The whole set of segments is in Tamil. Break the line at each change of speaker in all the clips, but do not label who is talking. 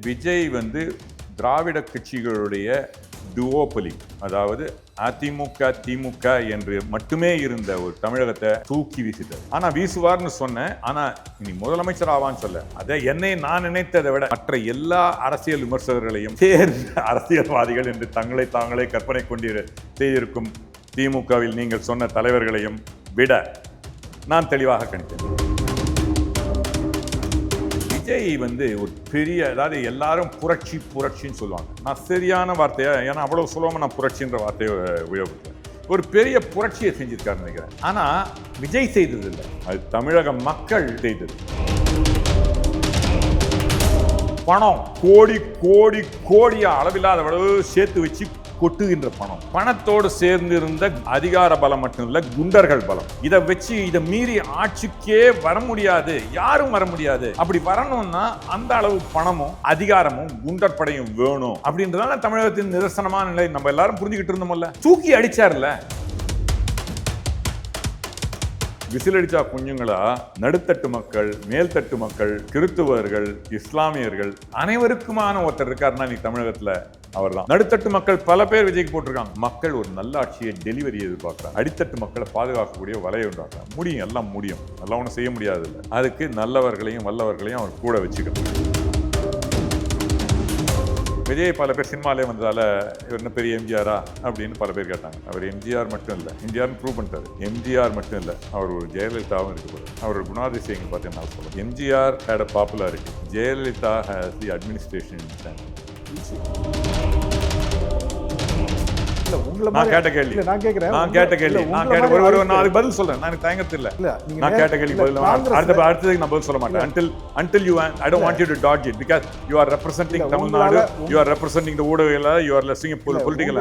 விஜய் வந்து திராவிட கட்சிகளுடைய டுவோபலி, அதாவது அதிமுக திமுக என்று மட்டுமே இருந்த ஒரு தமிழகத்தை தூக்கி வீசிட்டார். ஆனா வீசுவார்னு சொன்னேன், ஆனா இனி முதலமைச்சர் ஆவான்னு சொல்ல. அதை நான் நினைத்ததை விட மற்ற எல்லா அரசியல் விமர்சகர்களையும் தேர்ந்த அரசியல்வாதிகள் என்று தங்களை தாங்களே கற்பனை கொண்டு செய்திருக்கும் திமுகவில் நீங்கள் சொன்ன தலைவர்களையும் விட நான் தெளிவாக கணித்தேன். விஜய் வந்து ஒரு பெரிய, அதாவது எல்லாரும் புரட்சி புரட்சின்னு சொல்லுவாங்க. நான் சரியான வார்த்தையா, ஏன்னா அவ்வளவு சுலபமா நான் புரட்சின்ற வார்த்தையை உபயோகிக்கிறேன். ஒரு பெரிய புரட்சியை செஞ்சிருக்காருன்னு நினைக்கிறேன். ஆனா விஜய் செய்தது இல்லை, அது தமிழக மக்கள் செய்தது. பணம் கோடி கோடி கோடியா அளவில்லாத சேர்த்து வச்சு கொட்டுகின்ற பணம், பணத்தோடு சேர்ந்து இருந்த அதிகார பலம் மட்டும் இல்ல, குண்டர்கள் பலம். இதை வச்சு இதை மீறி ஆட்சிக்கே வர முடியாது, யாரும் வர முடியாது. அப்படி வரணும்னா அந்த அளவு பணமும் அதிகாரமும் குண்டர் படையும் வேணும் அப்படின்றதால தமிழகத்தின் நிதர்சனமான நிலை நம்ம எல்லாரும் புரிஞ்சுக்கிட்டு இருந்தோம்ல. தூக்கி அடிச்சார்ல. விசில் அடிச்சா குஞ்சுங்களா நடுத்தட்டு மக்கள், மேல்தட்டு மக்கள், கிறிஸ்துவர்கள், இஸ்லாமியர்கள் அனைவருக்குமான ஒருத்தர் இருக்காருன்னா நீ தமிழகத்துல அவர்தான். நடுத்தட்டு மக்கள் பல பேர் விஜய்க்கு போட்டிருக்காங்க. மக்கள் ஒரு நல்ல ஆட்சியை டெலிவரி எதிர்பார்க்கிறாங்க. அடித்தட்டு மக்களை பாதுகாக்கக்கூடிய வலையை உண்டாக்குறாங்க. முடியும், எல்லாம் முடியும், எல்லாம் ஒன்றும் செய்ய முடியாது இல்லை. அதுக்கு நல்லவர்களையும் வல்லவர்களையும் அவர் கூட வச்சுக்கணும். விஜய் பல பேர் சினிமாலே வந்ததால இவர் என்ன பெரிய எம்ஜிஆரா அப்படின்னு பல பேர் கேட்டாங்க. அவர் எம்ஜிஆர் மட்டும் இல்லை, எம்ஜிஆர் ப்ரூவ் பண்ணிட்டாரு. எம்ஜிஆர் மட்டும் இல்லை, அவர் ஒரு ஜெயலலிதாவும் இருக்கக்கூடாது. அவரோட குணாதிசயங்கள் பார்த்தீங்கன்னா சொல்லுவோம். MGR had a popularity, Jayalalithaa has the administration. நான் கேட்ட கேள்வி பதில் சொல்றேன். நான் தயங்கத்து இல்ல. நான் கேட்ட கேள்வி பதில் அடுத்ததுக்கு நான் பதில் சொல்ல மாட்டேன். Until you, I don't want you to dodge it because you are representing Tamil Nadu, you are representing the ஊடகங்கள, you are listening political.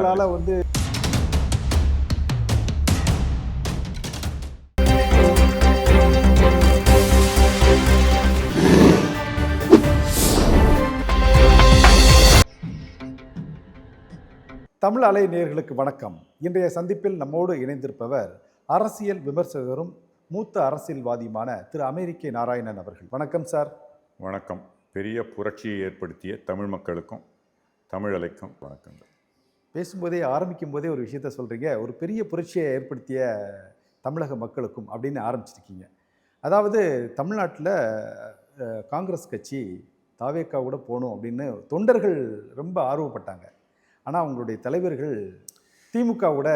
Tamil அலை நேயர்களுக்கு வணக்கம். இன்றைய சந்திப்பில் நம்மோடு இணைந்திருப்பவர் அரசியல் விமர்சகரும் மூத்த அரசியல்வாதியுமான திரு அமெரிக்க நாராயணன் அவர்கள். வணக்கம் சார்.
வணக்கம். பெரிய புரட்சியை ஏற்படுத்திய தமிழ் மக்களுக்கும் தமிழ் அலைக்கும் வணக்கங்கள்.
பேசும்போதே ஆரம்பிக்கும் போதே ஒரு விஷயத்த சொல்கிறீங்க, ஒரு பெரிய புரட்சியை ஏற்படுத்திய தமிழக மக்களுக்கும் அப்படின்னு ஆரம்பிச்சிருக்கீங்க. அதாவது தமிழ்நாட்டில் காங்கிரஸ் கட்சி தாவேக்காவோட போகணும் அப்படின்னு தொண்டர்கள் ரொம்ப ஆர்வப்பட்டாங்க. ஆனால் அவங்களுடைய தலைவர்கள் திமுகவோட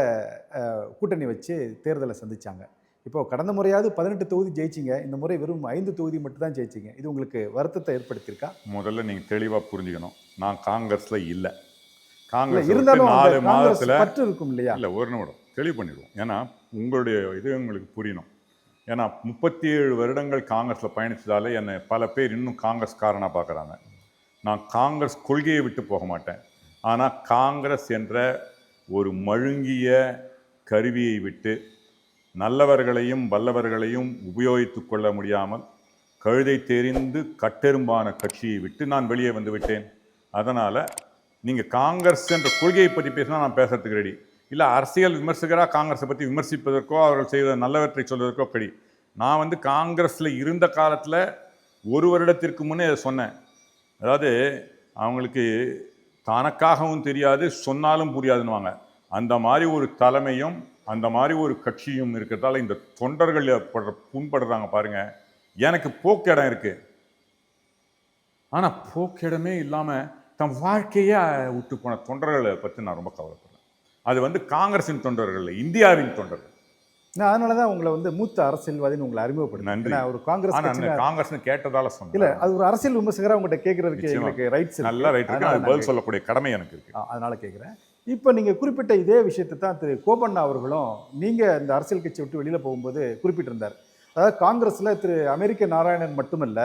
கூட்டணி வச்சு தேர்தலை சந்தித்தாங்க. இப்போ கடந்த முறையாவது 18 தொகுதி ஜெயிச்சிங்க, இந்த முறை வெறும் 5 தொகுதி மட்டும் தான் ஜெயிச்சிங்க. இது உங்களுக்கு வருத்தத்தை ஏற்படுத்தியிருக்கா?
முதல்ல நீங்கள் தெளிவாக புரிஞ்சுக்கணும், நான் காங்கிரஸில் இல்லை. காங்கிரஸ்
இருந்தாலும் 4 மாதத்தில் பற்று இருக்கும் இல்லையா?
இல்லை, ஒரு நிமிடம் தெளிவு பண்ணிடுவோம். ஏன்னா உங்களுடைய இது உங்களுக்கு புரியணும். ஏன்னா 37 வருடங்கள் காங்கிரஸில் பயணித்ததாலே என்னை பல பேர் இன்னும் காங்கிரஸ்காரனாக பார்க்குறாங்க. நான் காங்கிரஸ் கொள்கையை விட்டு போக மாட்டேன். ஆனால் காங்கிரஸ் என்ற ஒரு மழுங்கிய கருவியை விட்டு நல்லவர்களையும் வல்லவர்களையும் உபயோகித்து கொள்ள முடியாமல் கழுதை தெரிந்து கட்டெரும்பான கட்சியை விட்டு நான் வெளியே வந்து விட்டேன். அதனால் நீங்கள் காங்கிரஸ் என்ற கொள்கையை பற்றி பேசினா நான் பேசுறதுக்கு ரெடி இல்லை. அரசியல் விமர்சகராக காங்கிரஸை பற்றி விமர்சிப்பதற்கோ அவர்கள் செய்த நல்லவற்றை சொல்வதற்கோ ரெடி. நான் வந்து காங்கிரஸில் இருந்த காலத்தில் 1 வருடத்திற்கு முன்னே அதை சொன்னேன். அதாவது அவங்களுக்கு தனக்காகவும் தெரியாது, சொன்னாலும் புரியாதுன்னுவாங்க. அந்த மாதிரி ஒரு தலைமையும் அந்த மாதிரி ஒரு கட்சியும் இருக்கிறதால இந்த தொண்டர்கள் புண்படுறாங்க பாருங்க. எனக்கு போக்கிடம் இருக்கு, ஆனால் போக்கிடமே இல்லாமல் தன் வாழ்க்கையே விட்டு போன தொண்டர்களை பற்றி நான் ரொம்ப கவலைப்படுறேன். அது வந்து காங்கிரஸின் தொண்டர்கள், இந்தியாவின் தொண்டர்கள்.
அதனால தான் உங்களை வந்து மூத்த அரசியல்வாதின்னு உங்களை அறிமுகப்படுத்த.
நன்றி.
ஒரு காங்கிரஸ்
கேட்டதால சொன்னேன்.
இல்லை, அது ஒரு அரசியல் விமர்சகராக உங்கள்கிட்ட கேட்கறதுக்கு எங்களுக்கு ரைட்ஸ்
நல்ல ரைட் இருக்கு, அது பதில் சொல்லக்கூடிய கடமை எனக்கு இருக்கு.
அதனால கேட்குறேன். இப்போ நீங்கள் குறிப்பிட்ட இதே விஷயத்தை தான் திரு கோபண்ணா அவர்களும் நீங்கள் இந்த அரசியல் கட்சி விட்டு வெளியில் போகும்போது குறிப்பிட்டிருந்தார். அதாவது காங்கிரஸில் திரு அமெரிக்க நாராயணன் மட்டுமல்ல,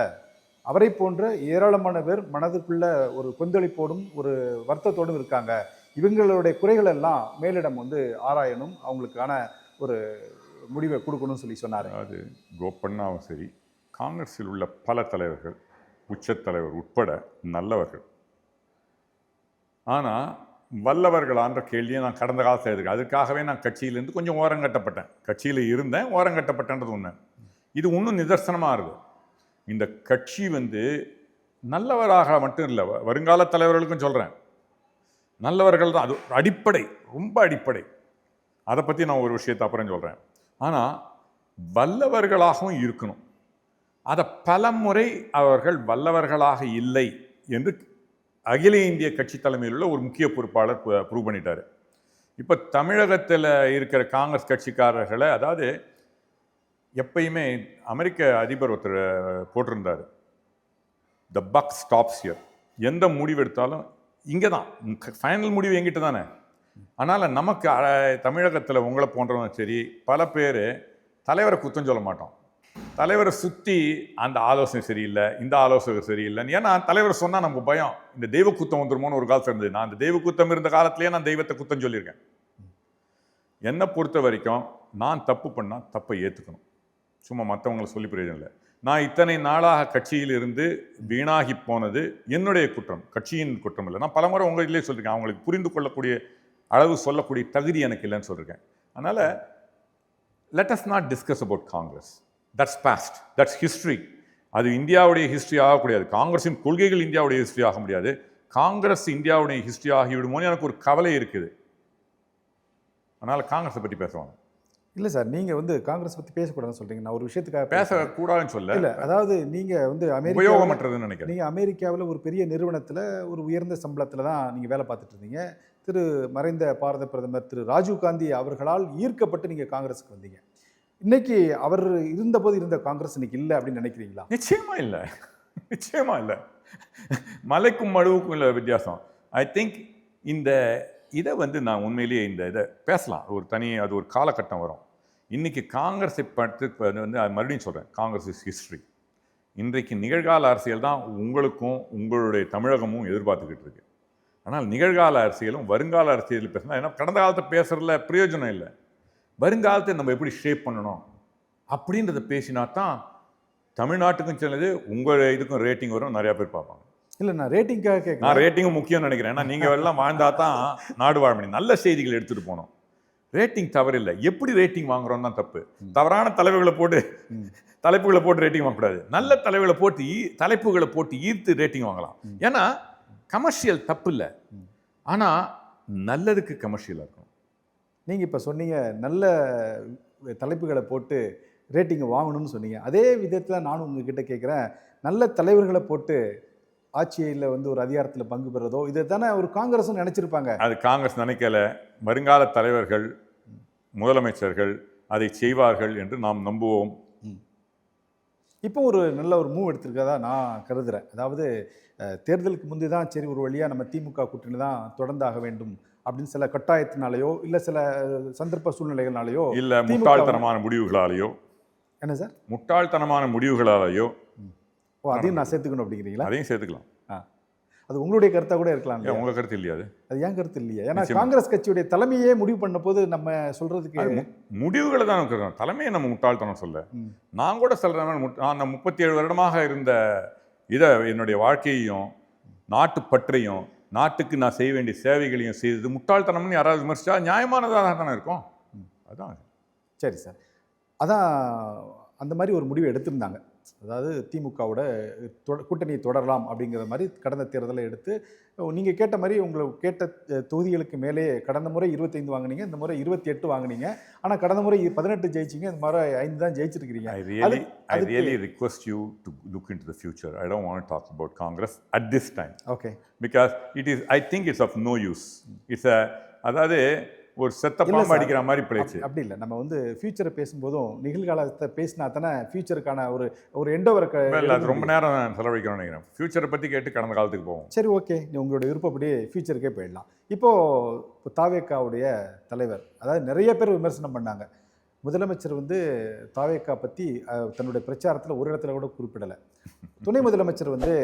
அவரை போன்ற ஏராளமான பேர் மனதுக்குள்ள ஒரு கொந்தளிப்போடும் ஒரு வருத்தத்தோடும் இருக்காங்க. இவங்களுடைய குறைகள் எல்லாம் மேலிடம் வந்து ஆராயணும், அவங்களுக்கான ஒரு முடிவை கொடுக்கணும்னு சொல்லி சொன்னார்.
அது கோபண்ணாவும் சரி, காங்கிரஸில் உள்ள பல தலைவர்கள், உச்சத்தலைவர் உட்பட நல்லவர்கள். ஆனால் வல்லவர்களான்ற கேள்வியை நான் கடந்த காலத்தில் எழுதுகிறேன். அதுக்காகவே நான் கட்சியிலேருந்து கொஞ்சம் ஓரங்கட்டப்பட்டேன். கட்சியில் இருந்தேன், ஓரங்கட்டப்பட்டேன்றது ஒன்று. இது இன்னும் நிதர்சனமாக இருக்குது. இந்த கட்சி வந்து நல்லவராக மட்டும் இல்லை, வருங்கால தலைவர்களுக்கும் சொல்கிறேன், நல்லவர்கள் தான். அது அடிப்படை, ரொம்ப அடிப்படை. அதை பற்றி நான் ஒரு விஷயத்தை அப்புறம் சொல்கிறேன். ஆனால் வல்லவர்களாகவும் இருக்கணும். அதை பல முறை அவர்கள் வல்லவர்களாக இல்லை என்று அகில இந்திய கட்சி தலைமையில் உள்ள ஒரு முக்கிய பொறுப்பாளர் ப்ரூவ் பண்ணிட்டார். இப்போ தமிழகத்தில் இருக்கிற காங்கிரஸ் கட்சிக்காரர்களை, அதாவது எப்பயுமே அமெரிக்க அதிபர் ஒருத்தர் போட்டிருந்தார், த பக் ஸ்டாப்ஸ் ஹியர். எந்த முடிவு எடுத்தாலும் இங்கே தான், ஃபைனல் முடிவு எங்கிட்ட தானே. அதனால் நமக்கு தமிழகத்தில் உங்களை போன்றவங்க சரி, பல பேர் தலைவரை குத்தம் சொல்ல மாட்டோம். தலைவரை சுற்றி அந்த ஆலோசனை சரியில்லை, இந்த ஆலோசகர் சரியில்லைன்னு. ஏன்னா தலைவர் சொன்னால் நமக்கு பயம், இந்த தெய்வ குத்தம் வந்துருமோன்னு ஒரு காலத்தில் இருந்தது. நான் அந்த தெய்வ குத்தம் இருந்த காலத்திலேயே நான் தெய்வத்தை குத்தம் சொல்லியிருக்கேன். என்னை பொறுத்த வரைக்கும் நான் தப்பு பண்ணால் தப்பை ஏற்றுக்கணும், சும்மா மற்றவங்களை சொல்லி பிரயோஜனம் இல்லை. நான் இத்தனை நாளாக கட்சியில் இருந்து வீணாகி போனது என்னுடைய குற்றம், கட்சியின் குற்றம் இல்லை. நான் பலமுறை உங்கள் இதிலே சொல்லியிருக்கேன், அவங்களுக்கு புரிந்து கொள்ளக்கூடிய அளவு சொல்லக்கூடிய தகுதி எனக்கு இல்லைன்னு சொல்லியிருக்கேன். அதனால் let us not discuss about Congress. That's past, that's history. அது இந்தியாவுடைய ஹிஸ்ட்ரி ஆகக்கூடாது. காங்கிரஸின் கொள்கைகள் இந்தியாவுடைய ஹிஸ்ட்ரி ஆக முடியாது. காங்கிரஸ் இந்தியாவுடைய ஹிஸ்ட்ரி ஆகிவிடுமோன்னு எனக்கு ஒரு கவலை இருக்குது. அதனால் காங்கிரஸை பற்றி பேசுவாங்க.
இல்லை சார், நீங்கள் வந்து காங்கிரஸ் பற்றி பேசக்கூடாதுன்னு சொல்கிறீங்க. நான் ஒரு விஷயத்துக்காக
பேசக்கூடாதுன்னு சொல்ல.
இல்லை, அதாவது நீங்கள் வந்து
உபயோகமற்றதுன்னு நினைக்கிறேன்.
நீங்கள் அமெரிக்காவில் ஒரு பெரிய நிறுவனத்தில் ஒரு உயர்ந்த சம்பளத்தில் தான் நீங்கள் வேலை பார்த்துட்டு இருந்தீங்க. திரு மறைந்த பாரத பிரதமர் திரு ராஜீவ் காந்தி அவர்களால் ஈர்க்கப்பட்டு நீங்கள் காங்கிரஸுக்கு வந்தீங்க. இன்னைக்கு அவர் இருந்தபோது இருந்த காங்கிரஸ் இன்னைக்கு இல்லை அப்படின்னு நினைக்கிறீங்களா?
நிச்சயமா இல்லை, நிச்சயமா இல்லை. மலைக்கும் மழுவுக்கும் இல்லை வித்தியாசம். ஐ திங்க் இந்த இதை வந்து நான் உண்மையிலேயே இந்த இதை பேசலாம், ஒரு தனி, அது ஒரு காலகட்டம் வரும். இன்றைக்கி காங்கிரஸை பற்றி வந்து மறுபடியும் சொல்கிறேன், காங்கிரஸ் இஸ் ஹிஸ்ட்ரி. இன்றைக்கு நிகழ்கால அரசியல் தான் உங்களுக்கும் உங்களுடைய தமிழகமும் எதிர்பார்த்துக்கிட்டு இருக்கு. ஆனால் நிகழ்கால அரசியலும் வருங்கால அரசியலும் பேசணும். ஏன்னா கடந்த காலத்தை பேசுகிறதுல பிரயோஜனம் இல்லை. வருங்காலத்தை நம்ம எப்படி ஷேப் பண்ணணும் அப்படின்றத பேசினா தான் தமிழ்நாட்டுக்கும் சொன்னது உங்கள் இதுக்கும் ரேட்டிங் வரும், நிறையா பேர் பார்ப்பாங்க.
இல்லை, நான் ரேட்டிங்காக கேட்க,
நான் ரேட்டிங்கும் முக்கியம்னு நினைக்கிறேன். ஏன்னா நீங்கள் எல்லாம் வாழ்ந்தா தான் நாடு வாழ முடியும். நல்ல செய்திகள் எடுத்துகிட்டு போகணும். ரேட்டிங் தவறில்லை, எப்படி ரேட்டிங் வாங்குறோம் தான் தப்பு. தவறான தலைப்புகளை போட்டு ரேட்டிங் வாங்கக்கூடாது. நல்ல தலைப்புகளை போட்டு ஈர்த்து ரேட்டிங் வாங்கலாம். ஏன்னா கமர்ஷியல் தப்பு இல்லை, ஆனால் நல்லதுக்கு கமர்ஷியலாக இருக்கும். நீங்கள்
இப்போ சொன்னீங்க நல்ல தலைப்புகளை போட்டு ரேட்டிங்கை வாங்கணும்னு சொன்னீங்க. அதே விதத்தில் நானும் உங்ககிட்ட கேட்குறேன், நல்ல தலைவர்களை போட்டு ஆட்சியில் வந்து ஒரு அதிகாரத்தில் பங்கு பெறதோ இதை தானே ஒரு காங்கிரஸ் நினைச்சிருப்பாங்க.
அது காங்கிரஸ் நினைக்கல. வருங்கால தலைவர்கள், முதலமைச்சர்கள் அதை செய்வார்கள் என்று நாம் நம்புவோம்.
இப்போ ஒரு நல்ல ஒரு மூவ் எடுத்திருக்கதா நான் கருதுகிறேன். அதாவது தேர்தலுக்கு முந்தி தான் சரி ஒரு வழியாக நம்ம திமுக கூட்டணி தான் தொடர்ந்தாக வேண்டும் அப்படின்னு சில கட்டாயத்தினாலேயோ இல்லை சில சந்தர்ப்ப சூழ்நிலைகள்னாலேயோ இல்லை
முட்டாள்தனமான முடிவுகளாலேயோ.
என்ன சார்?
முட்டாள்தனமான முடிவுகளாலேயோ.
ஓ, அதையும் நான் சேர்த்துக்கணும் அப்படிங்கிறீங்களா?
அதையும் சேர்த்துக்கலாம்.
அது உங்களுடைய கருத்தாக கூட இருக்கலாம்.
உங்கள் கருத்து இல்லையா? அது
ஏன் கருத்து இல்லையா? ஏன்னா காங்கிரஸ் கட்சியுடைய தலைமையே முடிவு பண்ண போது நம்ம சொல்றதுக்கு
முடிவுகளை தான் இருக்கிறோம். தலைமையை நம்ம முட்டாள்தனம் சொல்ல. நான் கூட சொல்கிறேன், நான் 37 வருடமாக இருந்த இதை என்னுடைய வாழ்க்கையையும் நாட்டு பற்றையும் நாட்டுக்கு நான் செய்ய வேண்டிய சேவைகளையும் செய்தது முட்டாள்தனம்னு யாராவது விமர்சிச்சா நியாயமானதாக தானே இருக்கும். அதான்
சரி சார். அதான் அந்த மாதிரி ஒரு முடிவு எடுத்திருந்தாங்க. அதாவது திமுகவோட கூட்டணியை தொடரலாம் அப்படிங்கிற மாதிரி கடந்த தேர்தலை எடுத்து நீங்கள் கேட்ட மாதிரி உங்களை கேட்ட தொகுதிகளுக்கு மேலே கடந்த முறை 25 வாங்கினீங்க, இந்த முறை 28 வாங்கினீங்க. ஆனால் கடந்த முறை 18 ஜெயிச்சிங்க, இந்த மாதிரி 5 தான் ஜெயிச்சிருக்கிறீங்க.
I really request you to look into the future. I don't want to talk about Congress at this time.
Okay.
Because I think it's of no use. It's அதாவது ஒரு செத்த பாம்பு அடிக்கிற மாதிரி பிளேச்சு.
அப்படி இல்லை, நம்ம வந்து ஃபியூச்சரை பேசும்போதும் நிகழ்காலத்தை பேசினா தானே ஃபியூச்சருக்கான ஒரு எண்டோவரை.
அது ரொம்ப நேரம் செலவழிக்கணும்னு நினைக்கிறேன். ஃபியூச்சரை பற்றி கேட்டு கடந்த காலத்துக்கு போவோம்.
சரி, ஓகே, உங்களுடைய விருப்பப்படி ஃபியூச்சருக்கே போயிடலாம். இப்போது தாவேக்காவுடைய தலைவர், அதாவது நிறைய பேர் விமர்சனம் பண்ணாங்க. முதலமைச்சர் வந்து தாவேக்கா பற்றி தன்னுடைய பிரச்சாரத்தில் ஒரு இடத்துல கூட குறிப்பிடலை. துணை முதலமைச்சர் வந்து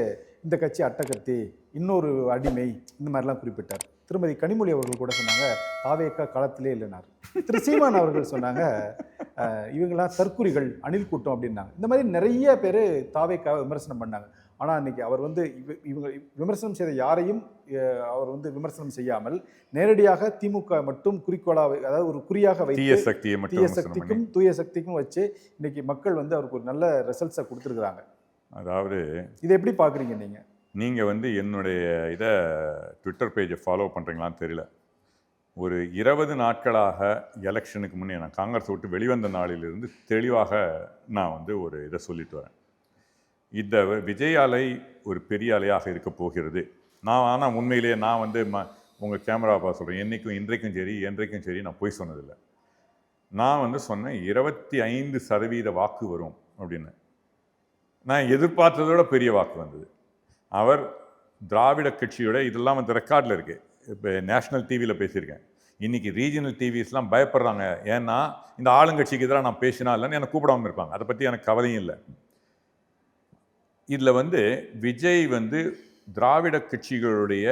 இந்த கட்சி அட்டகத்தி, இன்னொரு அடிமை, இந்த மாதிரிலாம் குறிப்பிட்டார். திருமதி கனிமொழி அவர்கள் கூட சொன்னாங்க தாவேக்கா களத்திலே இல்லைனார். திரு சீமான் அவர்கள் சொன்னாங்க இவங்களாம் தற்குறிகள், அணில் கூட்டம் அப்படின்னாங்க. இந்த மாதிரி நிறைய பேர் தாவேக்காவை விமர்சனம் பண்ணாங்க. ஆனால் இன்னைக்கு அவர் வந்து இவங்க விமர்சனம் செய்த யாரையும் அவர் வந்து விமர்சனம் செய்யாமல் நேரடியாக திமுக மட்டும் குறிக்கோளாக, அதாவது ஒரு குறியாக வைத்து தீய சக்திக்கும் தூய சக்திக்கும் வச்சு இன்னைக்கு மக்கள் வந்து அவருக்கு ஒரு நல்ல ரிசல்ட்ஸை கொடுத்துருக்குறாங்க.
அதாவது
இதை எப்படி பார்க்குறீங்க நீங்கள்?
நீங்கள் வந்து என்னுடைய இதை ட்விட்டர் பேஜை ஃபாலோ பண்ணுறீங்களான்னு தெரியல. ஒரு 20 நாட்களாக எலெக்ஷனுக்கு முன்னே நான் காங்கிரஸ் விட்டு வெளிவந்த நாளிலிருந்து தெளிவாக நான் வந்து ஒரு இதை சொல்லிட்டு வரேன். இந்த விஜய் அலை ஒரு பெரிய அலையாக இருக்க போகிறது. ஆனால் உண்மையிலேயே நான் வந்து உங்கள் கேமராவை சொல்கிறேன், இன்றைக்கும் சரி என்றைக்கும் சரி நான் போய் சொன்னதில்லை. நான் வந்து சொன்னேன் 25% வாக்கு வரும் அப்படின்னு. நான் எதிர்பார்த்ததோட பெரிய வாக்கு வந்தது. அவர் திராவிட கட்சியோட இதெல்லாம் வந்து ரெக்கார்டில் இருக்குது. இப்போ நேஷ்னல் டிவியில் பேசியிருக்கேன். இன்றைக்கி ரீஜனல் டிவிஸ்லாம் பயப்படுறாங்க. ஏன்னா இந்த ஆளுங்கட்சிக்கு எதிராக நான் பேசினா இல்லைன்னு எனக்கு கூப்பிடாமல் இருப்பாங்க. அதை பற்றி எனக்கு கவலையும் இல்லை. இதில் வந்து விஜய் வந்து திராவிட கட்சிகளுடைய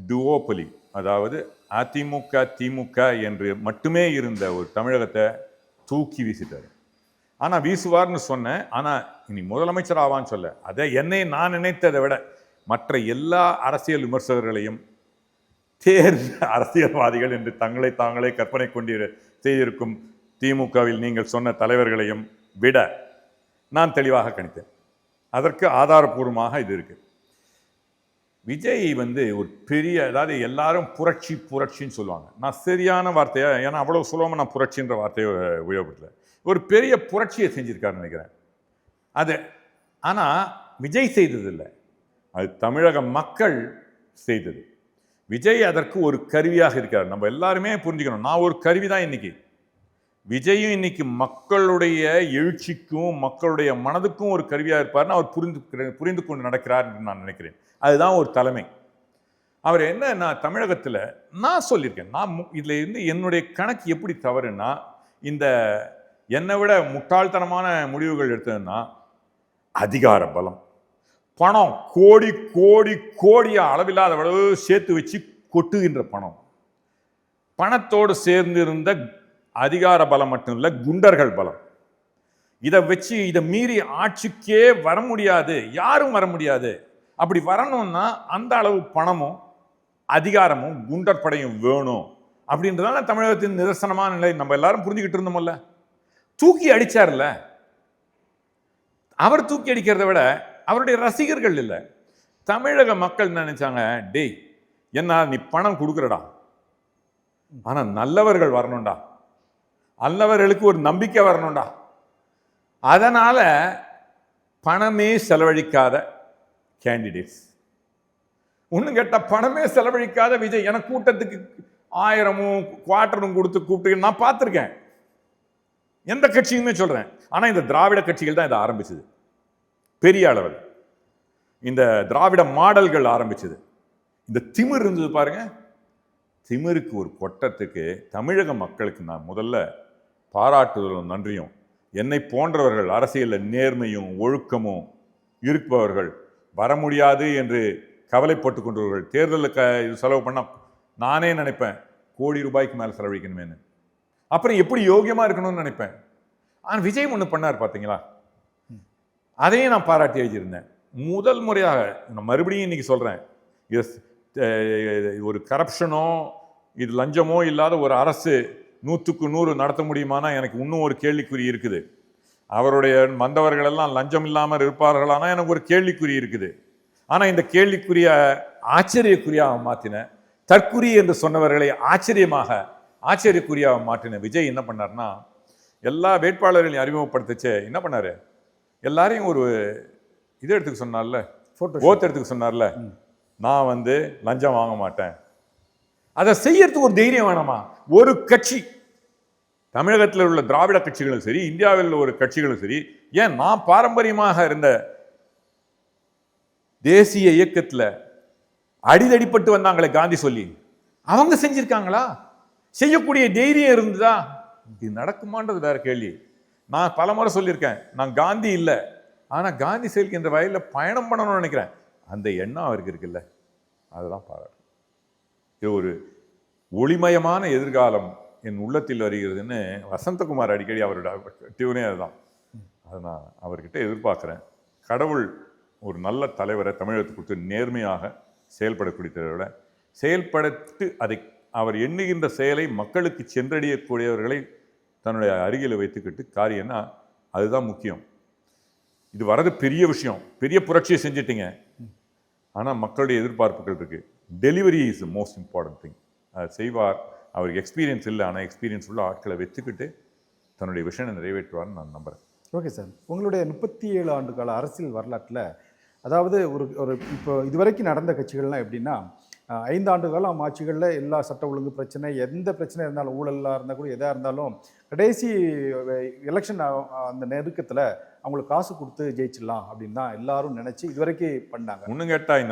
டுவோபலி, அதாவது அதிமுக திமுக என்று மட்டுமே இருந்த ஒரு தமிழகத்தை தூக்கி வீசிட்டார். ஆனால் வீசுவார்னு சொன்னேன். ஆனால் இனி முதலமைச்சர் ஆவான்னு சொல்ல, அதை நான் நினைத்ததை விட மற்ற எல்லா அரசியல் விமர்சகர்களையும் தேர்ந்த அரசியல்வாதிகள் என்று தங்களை தாங்களே கற்பனை கொண்டு செய்திருக்கும் திமுகவில் நீங்கள் சொன்ன தலைவர்களையும் விட நான் தெளிவாக கணித்தேன். அதற்கு ஆதாரபூர்வமாக இது இருக்கு. விஜய் வந்து ஒரு பெரிய, அதாவது எல்லாரும் புரட்சின்னு சொல்லுவாங்க. நான் சரியான வார்த்தையா, ஏன்னா அவ்வளோ சுலபமாக நான் புரட்சின்ற வார்த்தையை உபயோகப்படுத்தல. ஒரு பெரிய புரட்சியை செஞ்சிருக்காருன்னு நினைக்கிறேன். அது ஆனால் விஜய் செய்ததில்லை, அது தமிழக மக்கள் செய்தது. விஜய் அதற்கு ஒரு கருவியாக இருக்கார். நம்ம எல்லாருமே புரிஞ்சுக்கணும், நான் ஒரு கருவி தான் இன்னைக்கு. விஜயும் இன்னைக்கு மக்களுடைய எழுச்சிக்கும் மக்களுடைய மனதுக்கும் ஒரு கருவியாக இருப்பார்னு அவர் புரிந்து கொண்டு நடக்கிறார் என்று நான் நினைக்கிறேன். அதுதான் ஒரு தலைமை. அவர் என்ன, நான் தமிழகத்தில் நான் சொல்லியிருக்கேன், நான் இதில் இருந்து என்னுடைய கணக்கு எப்படி தவறுன்னா, இந்த என்னை விட முட்டாள்தனமான முடிவுகள் எடுத்ததுன்னா அதிகார பலம், பணம் கோடி கோடி கோடியா அளவில்லாத அளவு சேர்த்து வச்சு கொட்டுகின்ற பணம், பணத்தோடு சேர்ந்து இருந்த அதிகார பலம் மட்டும் இல்லை, குண்டர்கள் பலம். இதை வச்சு இதை மீறி ஆட்சிக்கே வர முடியாது, யாரும் வர முடியாது. அப்படி வரணும்னா அந்த அளவு பணமும் அதிகாரமும் குண்டர் படையும் வேணும் அப்படின்றதால தமிழகத்தின் நிதர்சனமான நிலை நம்ம எல்லாரும் புரிஞ்சுக்கிட்டு இருந்தோம்ல. தூக்கி அடிச்சார்ல, அவர் தூக்கி அடிக்கிறத விட அவருடைய ரசிகர்கள் இல்லை, தமிழக மக்கள் நினைச்சாங்க, டேய் என்ன நீ பணம் கொடுக்குறடா, ஆனா நல்லவர்கள் வரணும்டா, நல்லவர்களுக்கு ஒரு நம்பிக்கை வரணும்டா. அதனால பணமே செலவழிக்காத கேண்டிடேட்ஸ், ஒன்றும் கேட்டால் பணமே செலவழிக்காத விஜய். எனக்கு கூட்டத்துக்கு 1000 குவார்ட்டரும் கொடுத்து கூப்பிட்டு நான் பார்த்துருக்கேன், எந்த கட்சியுமே சொல்கிறேன். ஆனால் இந்த திராவிட கட்சிகள் தான் இதை ஆரம்பிச்சது பெரிய அளவில். இந்த திராவிட மாடல்கள் ஆரம்பிச்சது. இந்த திமிர் இருந்தது பாருங்க, திமிருக்கு ஒரு கொட்டத்துக்கு தமிழக மக்களுக்கு நான் முதல்ல பாராட்டுதலும் நன்றியும். என்னை போன்றவர்கள் அரசியலில் நேர்மையும் ஒழுக்கமும் இருப்பவர்கள் வர முடியாது என்று கவலைப்பட்டு கொண்டவர்கள் தேர்தலுக்கு இது செலவு பண்ணால் நானே நினைப்பேன் கோடி ரூபாய்க்கு மேலே செலவழிக்கணுமேனு. அப்புறம் எப்படி யோகியமாக இருக்கணும்னு நினைப்பேன். ஆனால் விஜய் ஒன்று பண்ணார் பார்த்தீங்களா, அதையும் நான் பாராட்டி எழுதியிருந்தேன். முதல் முறையாக நான் மறுபடியும் இன்னைக்கு சொல்கிறேன், ஒரு கரப்ஷனோ இது லஞ்சமோ இல்லாத ஒரு அரசு 100க்கு 100 நடத்த முடியுமானா எனக்கு இன்னும் ஒரு கேள்விக்குறி இருக்குது. அவருடைய வந்தவர்கள் எல்லாம் லஞ்சம் இல்லாமல் இருப்பார்களானா எனக்கு ஒரு கேள்விக்குறி இருக்குது. ஆனால் இந்த கேள்விக்குரிய ஆச்சரியக்குறியாக மாற்றின, தற்குறி என்று சொன்னவர்களை ஆச்சரியக்குறியாக மாற்றின விஜய் என்ன பண்ணார்னா, எல்லா வேட்பாளர்களையும் அறிமுகப்படுத்திச்சு என்ன பண்ணாரு, எல்லாரையும் ஒரு இது எடுத்துக்க சொன்னார்ல, ஓத்து எடுத்துக்க சொன்னார்ல, நான் வந்து லஞ்சம் வாங்க மாட்டேன். அதை செய்யறதுக்கு ஒரு தைரியம் வேணாமா? ஒரு கட்சி, தமிழகத்தில் உள்ள திராவிட கட்சிகளும் சரி, இந்தியாவில் உள்ள ஒரு கட்சிகளும் சரி, ஏன் நான் பாரம்பரியமாக இருந்த தேசிய இயக்கத்தில் அடிதடிப்பட்டு வந்தாங்களே காந்தி சொல்லி, அவங்க செஞ்சிருக்காங்களா? செய்யக்கூடிய தைரியம் இருந்ததா? இது நடக்குமான்றது வேற கேள்வி. நான் பல முறை சொல்லியிருக்கேன், நான் காந்தி இல்லை, ஆனால் காந்தி செல்கின்ற வயலில் பயணம் பண்ணணும்னு நினைக்கிறேன். அந்த எண்ணம் அவருக்கு இருக்குல்ல, அதுதான் பாராட்டு. இது ஒரு ஒளிமயமான எதிர்காலம் என் உள்ளத்தில் வருகிறதுன்னு வசந்தகுமார் அடிக்கடி அவரோட டியூனே அதுதான். அதை நான் அவர்கிட்ட எதிர்பார்க்குறேன். கடவுள் ஒரு நல்ல தலைவரை தமிழகத்துக்கு கொடுத்து நேர்மையாக செயல்படக்கூடியதை விட செயல்படுத்தி அதை அவர் எண்ணுகின்ற செயலை மக்களுக்கு சென்றடையக்கூடியவர்களை தன்னுடைய அருகில் வைத்துக்கிட்டு காரியம்னா அதுதான் முக்கியம். இது வரது பெரிய விஷயம், பெரிய புரட்சியை செஞ்சிட்டீங்க. ஆனால் மக்களுடைய எதிர்பார்ப்புகள் இருக்கு. Delivery is the most important thing. அதை செய்வார். அவருக்கு எக்ஸ்பீரியன்ஸ் இல்லை, ஆனால் எக்ஸ்பீரியன்ஸ் உள்ள ஆட்களை வச்சுக்கிட்டு தன்னுடைய விஷயம் நிறைவேற்றுவார்னு நான் நம்புகிறேன்.
ஓகே சார், உங்களுடைய 37 ஆண்டு கால அரசியல் வரலாற்றில், அதாவது ஒரு ஒரு இப்போ இதுவரைக்கும் நடந்த கட்சிகள்லாம் எப்படின்னா, 5 ஆண்டு காலம் ஆட்சிகளில் எல்லா சட்ட ஒழுங்கு பிரச்சனை, எந்த பிரச்சனை இருந்தாலும், ஊழலாக இருந்தால் கூட எதாக இருந்தாலும், கடைசி எலெக்ஷன் அந்த நெருக்கத்தில் அவங்களுக்கு காசு கொடுத்து ஜெயிச்சிடலாம் அப்படின்னு தான் எல்லாரும் நினச்சி இதுவரைக்கும் பண்ணாங்க.
ஒன்றும் கேட்டால்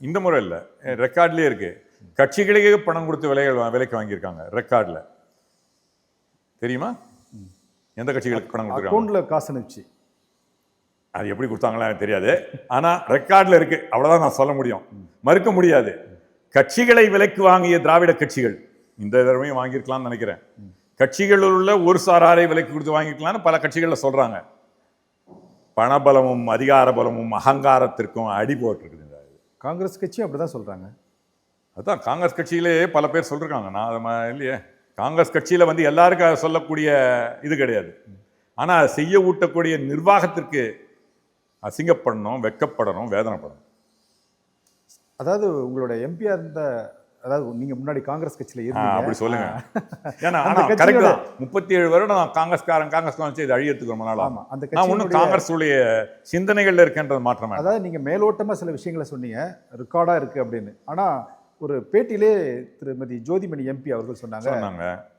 இந்த முறை இல்லை, ரெக்கார்ட்லேயே இருக்கு. கட்சிகளுக்கே பணம் கொடுத்து விலைக்கு வாங்கியிருக்காங்க ரெக்கார்டில். தெரியுமா? எந்த கட்சிகளுக்கு பணம் கொடுத்துருக்காங்க?
அக்கௌண்ட்டில் காசு அனுப்பிச்சு.
அது எப்படி கொடுத்தாங்களா எனக்கு தெரியாது, ஆனால் ரெக்கார்டில் இருக்கு. அவ்வளோதான் நான் சொல்ல முடியும், மறுக்க முடியாது. கட்சிகளை விலைக்கு வாங்கிய திராவிட கட்சிகள் இந்த தடவையும் வாங்கியிருக்கலாம்னு நினைக்கிறேன். கட்சிகளில் உள்ள ஒரு சாராரை விலைக்கு கொடுத்து வாங்கியிருக்கலாம்னு பல கட்சிகளில் சொல்றாங்க. பணபலமும் அதிகார பலமும் அகங்காரத்திற்கும் அடி போட்டிருக்குது.
காங்கிரஸ் கட்சியும் அப்படிதான் சொல்றாங்க.
அதுதான் காங்கிரஸ் கட்சியிலே பல பேர் சொல்லிருக்காங்க. நான் அது இல்லையே, காங்கிரஸ் கட்சியில் வந்து எல்லாருக்கும் சொல்லக்கூடிய இது கிடையாது. ஆனால் செய்ய ஊட்டக்கூடிய நிர்வாகத்திற்கு அசிங்கப்படணும், வெக்கப்படணும், வேதனைப்படணும்.
அதாவது உங்களோட எம்பியா இருந்த, அதாவது நீங்க முன்னாடி காங்கிரஸ் கட்சியில இருந்தீங்க
அப்படி சொல்லுங்க. ஏன்னா கரெக்ட் தான், 37 வருடம் நான் காங்கிரஸ் இது அழியறதுக்கு ரொம்ப நாள்.
ஆமா, அந்த
நான் ஒன்றும் காங்கிரஸ் உடைய சிந்தனைகள்ல இருக்கின்றது மாற்றம்.
அதாவது நீங்க மேலோட்டமா சில விஷயங்களை சொன்னீங்க, ரெக்கார்டா இருக்கு அப்படின்னு. ஆனா ஒரு பேட்டியிலே திருமதி ஜோதிமணி எம்பி அவர்கள் சொன்னாங்க,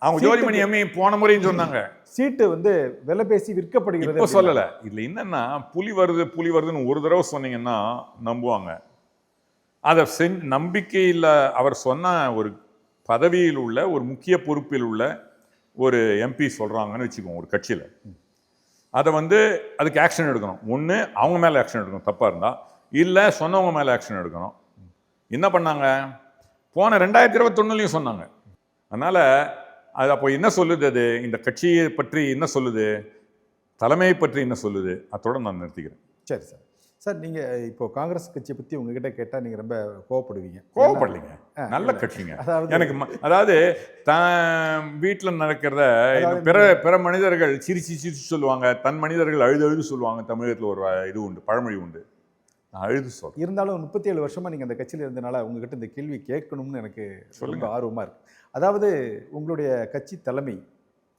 அவங்க ஜோதிமணி எம்பி போன முறையும் சொன்னாங்க, சீட்டு
வந்து விலை பேசி விற்கப்படுகிறது.
இப்போ சொல்லல. இதுல என்னன்னா, புலி வருதுன்னு ஒரு தடவை சொன்னீங்கன்னா நம்புவாங்க. அதை நம்பிக்கையில் அவர் சொன்ன ஒரு பதவியில் உள்ள ஒரு முக்கிய பொறுப்பில் உள்ள ஒரு எம்பி சொல்றாங்கன்னு வச்சுக்கோங்க ஒரு கட்சியில், அதை வந்து அதுக்கு ஆக்ஷன் எடுக்கணும். ஒன்று அவங்க மேலே ஆக்ஷன் எடுக்கணும் தப்பாக இருந்தால், இல்லை சொன்னவங்க மேலே ஆக்ஷன் எடுக்கணும். என்ன பண்ணாங்க? போன 2021 சொன்னாங்க. அதனால் அது அப்போ என்ன சொல்லுது? அது இந்த கட்சியை பற்றி என்ன சொல்லுது, தலைமையை பற்றி என்ன சொல்லுது? அதோட நான் நிறுத்திக்கிறேன்.
சரி சார். சார், நீங்கள் இப்போ காங்கிரஸ் கட்சியை பற்றி உங்ககிட்ட கேட்டால் நீங்கள் ரொம்ப கோவப்படுவீங்க.
கோவப்படலைங்க, நல்ல கட்சிங்க. எனக்கு அதாவது தான் வீட்டில் நடக்கிறத பிற மனிதர்கள் சிரிச்சு சொல்லுவாங்க, தன் மனிதர்கள் அழுது சொல்லுவாங்க. தமிழகத்தில் ஒரு இது உண்டு, பழமொழி உண்டு, அழுது சொல்.
இருந்தாலும் 37 வருஷமாக நீங்கள் அந்த கட்சியில் இருந்தனால உங்ககிட்ட இந்த கேள்வி கேட்கணும்னு எனக்கு ரொம்ப ஆர்வமாக இருக்கு. அதாவது உங்களுடைய கட்சி தலைமை,